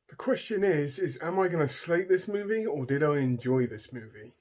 The question is am I going to slate this movie or did I enjoy this movie?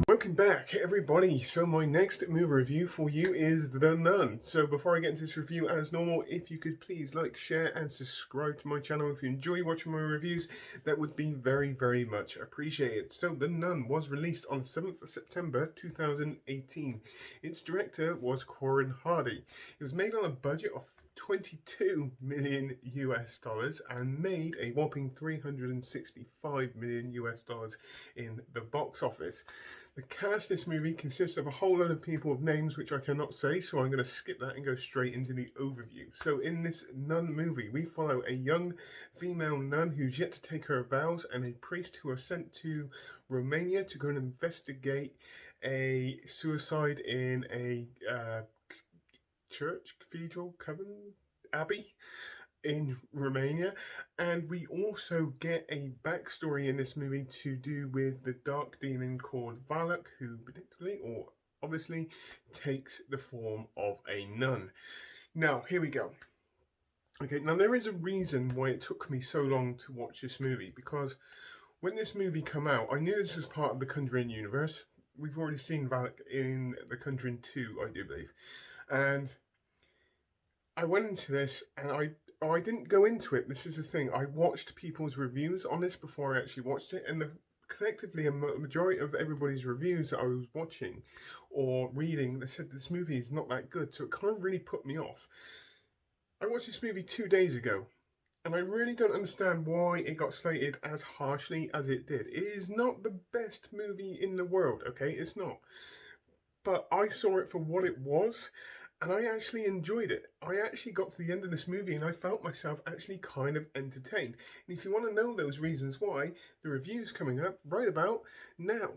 Welcome back, everybody. So my next movie review for you is The Nun. So before I get into this review, as normal, if you could please like, share, and subscribe to my channel if you enjoy watching my reviews, that would be very, very much appreciated. So The Nun was released on 7th of September 2018. Its director was Corin Hardy. It was made on a budget of 22 million US dollars and made a whopping 365 million US dollars in the box office. The cast of this movie consists of a whole load of people with names which I cannot say, so I'm going to skip that and go straight into the overview. So in this nun movie, we follow a young female nun who's yet to take her vows and a priest who are sent to Romania to go and investigate a suicide in a church, cathedral, coven, abbey in Romania, and we also get a backstory in this movie to do with the dark demon called Valak, who predictably or obviously takes the form of a nun. Now, here we go. Okay, now there is a reason why it took me so long to watch this movie, because when this movie came out, I knew this was part of the Conjuring universe. We've already seen Valak in the Conjuring 2, I do believe. And I went into this and I didn't go into it. This is the thing. I watched people's reviews on this before I actually watched it, and collectively, a majority of everybody's reviews that I was watching or reading, they said this movie is not that good. So it kind of really put me off. I watched this movie 2 days ago, and I really don't understand why it got slated as harshly as it did. It is not the best movie in the world, okay? It's not. But I saw it for what it was, and I actually enjoyed it. I actually got to the end of this movie and I felt myself actually kind of entertained. And if you want to know those reasons why, the review's coming up right about now.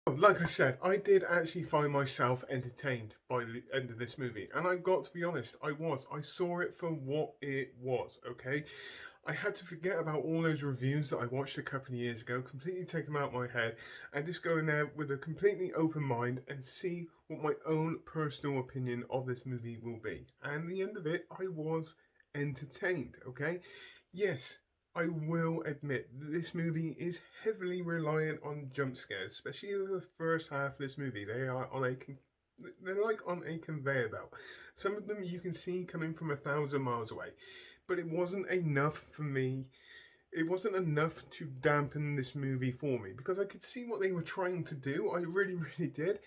Like I said, I did actually find myself entertained by the end of this movie. And I got to be honest, I saw it for what it was, okay? I had to forget about all those reviews that I watched a couple of years ago, completely take them out of my head, and just go in there with a completely open mind and see what my own personal opinion of this movie will be. And at the end of it, I was entertained, okay? Yes, I will admit this movie is heavily reliant on jump scares, especially the first half of this movie. They're like on a conveyor belt. Some of them you can see coming from 1,000 miles away, but it wasn't enough for me. It wasn't enough to dampen this movie for me because I could see what they were trying to do. I really, really did.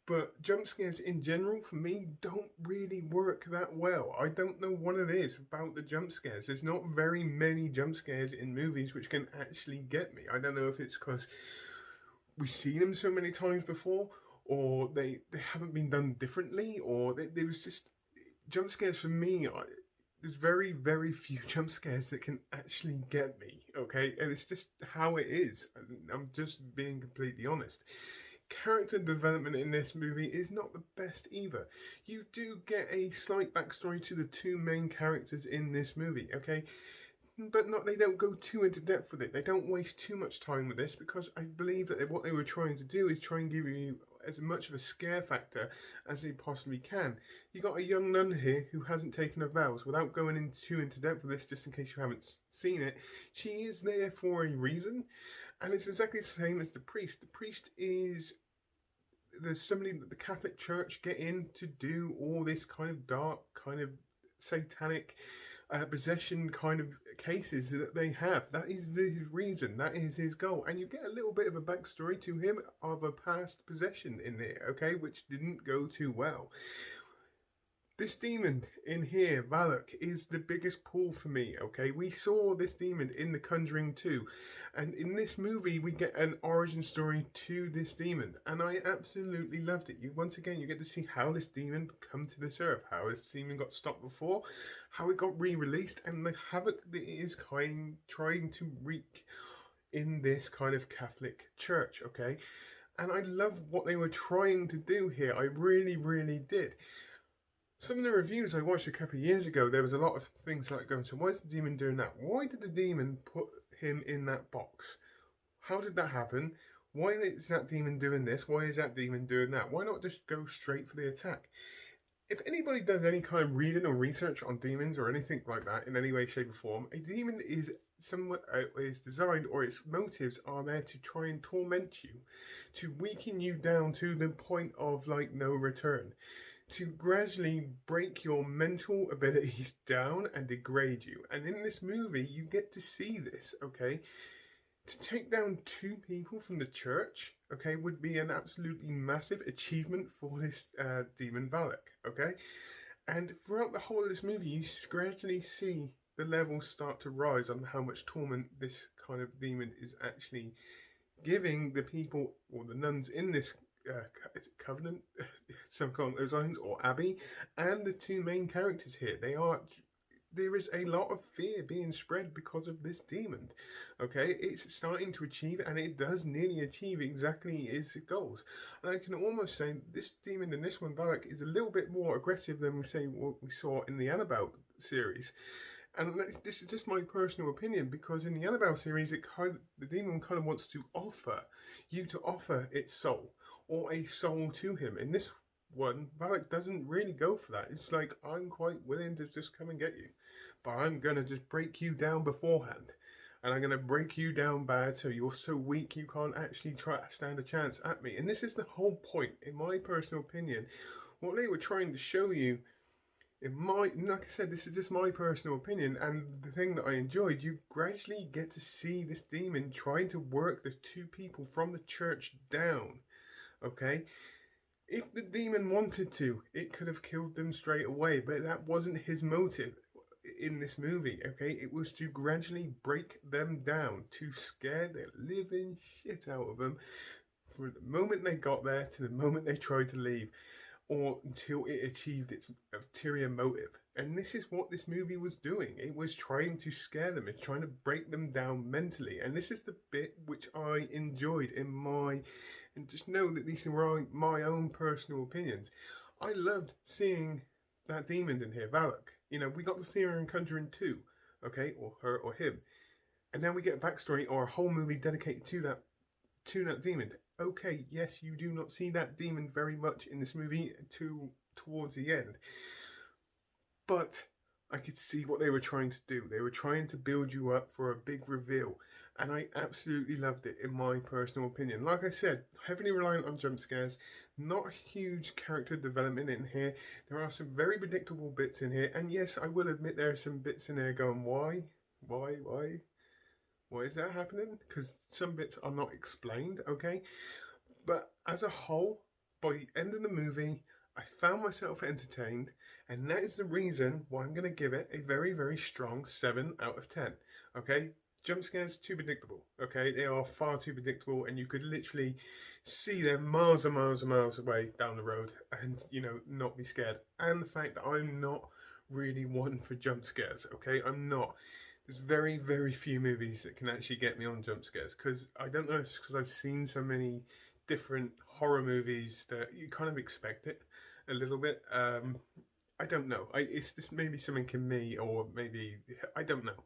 But jump scares in general for me don't really work that well. I don't know what it is about the jump scares. There's not very many jump scares in movies which can actually get me. I don't know if it's because we've seen them so many times before, or they haven't been done differently, or there was just jump scares for me. There's very, very few jump scares that can actually get me, okay? And it's just how it is. I'm just being completely honest. Character development in this movie is not the best either. You do get a slight backstory to the two main characters in this movie, okay? But not they don't go too into depth with it. They don't waste too much time with this because I believe that what they were trying to do is try and give you as much of a scare factor as they possibly can. You got a young nun here who hasn't taken her vows. Without going into depth with this, just in case you haven't seen it, she is there for a reason, and it's exactly the same as the priest. The priest is there's somebody that the Catholic Church get in to do all this kind of dark, kind of satanic possession kind of cases that they have. That is his reason. That is his goal. And you get a little bit of a backstory to him of a past possession in there, okay, which didn't go too well. This demon in here, Valak, is the biggest pull for me, okay? We saw this demon in The Conjuring 2, and in this movie we get an origin story to this demon, and I absolutely loved it. Once again, you get to see how this demon come to this earth, how this demon got stopped before, how it got re-released, and the havoc that it is trying to wreak in this kind of Catholic church, okay? And I love what they were trying to do here. I really, really did. Some of the reviews I watched a couple of years ago, there was a lot of things like going, so why is the demon doing that? Why did the demon put him in that box? How did that happen? Why is that demon doing this? Why is that demon doing that? Why not just go straight for the attack? If anybody does any kind of reading or research on demons or anything like that in any way, shape, or form, a demon is somewhat is designed, or its motives are there to try and torment you, to weaken you down to the point of like no return, to gradually break your mental abilities down and degrade you. And in this movie, you get to see this, okay? To take down 2 people from the church, okay, would be an absolutely massive achievement for this demon Valak, okay? And throughout the whole of this movie, you gradually see the levels start to rise on how much torment this kind of demon is actually giving the people, or the nuns in this covenant, some call those lines, or abbey, and the 2 main characters here. There is a lot of fear being spread because of this demon. Okay, it's starting to achieve, and it does nearly achieve exactly its goals. And I can almost say this demon in this one, Valak, is a little bit more aggressive than what we saw in the Annabelle series. And this is just my personal opinion, because in the Annabelle series, the demon kind of wants to offer its soul, or a soul to him. In this one, Valak doesn't really go for that. It's like, I'm quite willing to just come and get you, but I'm gonna just break you down beforehand, and I'm gonna break you down bad so you're so weak you can't actually try to stand a chance at me. And this is the whole point, in my personal opinion. What they were trying to show you, like I said, this is just my personal opinion, and the thing that I enjoyed, you gradually get to see this demon trying to work the 2 people from the church down, okay? If the demon wanted to, it could have killed them straight away, but that wasn't his motive in this movie, okay? It was to gradually break them down, to scare the living shit out of them from the moment they got there to the moment they tried to leave, or until it achieved its ulterior motive. And this is what this movie was doing. It was trying to scare them. It's trying to break them down mentally. And this is the bit which I enjoyed and just know that these are my own personal opinions. I loved seeing that demon in here, Valak. You know, we got to see her in Conjuring 2, okay, or her or him. And then we get a backstory or a whole movie dedicated to that demon. Okay, yes, you do not see that demon very much in this movie towards the end. But I could see what they were trying to do. They were trying to build you up for a big reveal. And I absolutely loved it, in my personal opinion. Like I said, heavily reliant on jump scares. Not a huge character development in here. There are some very predictable bits in here. And yes, I will admit there are some bits in there going, why? Why is that happening? Because some bits are not explained, okay? But as a whole, by the end of the movie, I found myself entertained, and that is the reason why I'm going to give it a very, very strong 7 out of 10, okay? Jump scares, too predictable, okay? They are far too predictable, and you could literally see them miles and miles and miles away down the road and, you know, not be scared. And the fact that I'm not really one for jump scares, okay? I'm not. There's very, very few movies that can actually get me on jump scares, because I don't know if it's because I've seen so many different horror movies that you kind of expect it a little bit. I don't know. It's just maybe something in me, or maybe I don't know.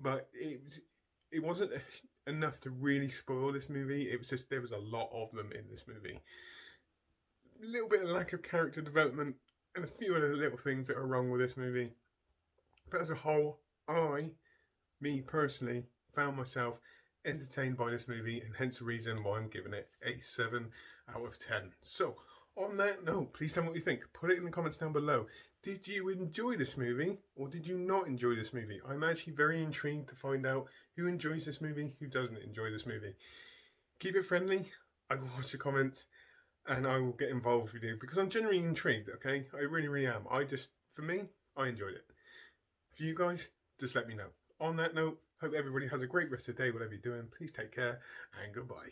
But it wasn't enough to really spoil this movie. It was just there was a lot of them in this movie. A little bit of lack of character development and a few other little things that are wrong with this movie. But as a whole, me personally, found myself entertained by this movie, and hence the reason why I'm giving it a 7 out of 10. So, on that note, please tell me what you think. Put it in the comments down below. Did you enjoy this movie, or did you not enjoy this movie? I'm actually very intrigued to find out who enjoys this movie, who doesn't enjoy this movie. Keep it friendly. I will watch the comments, and I will get involved with you, because I'm genuinely intrigued, okay? I really, really am. For me, I enjoyed it. For you guys, just let me know. On that note, hope everybody has a great rest of the day, whatever you're doing. Please take care, and goodbye.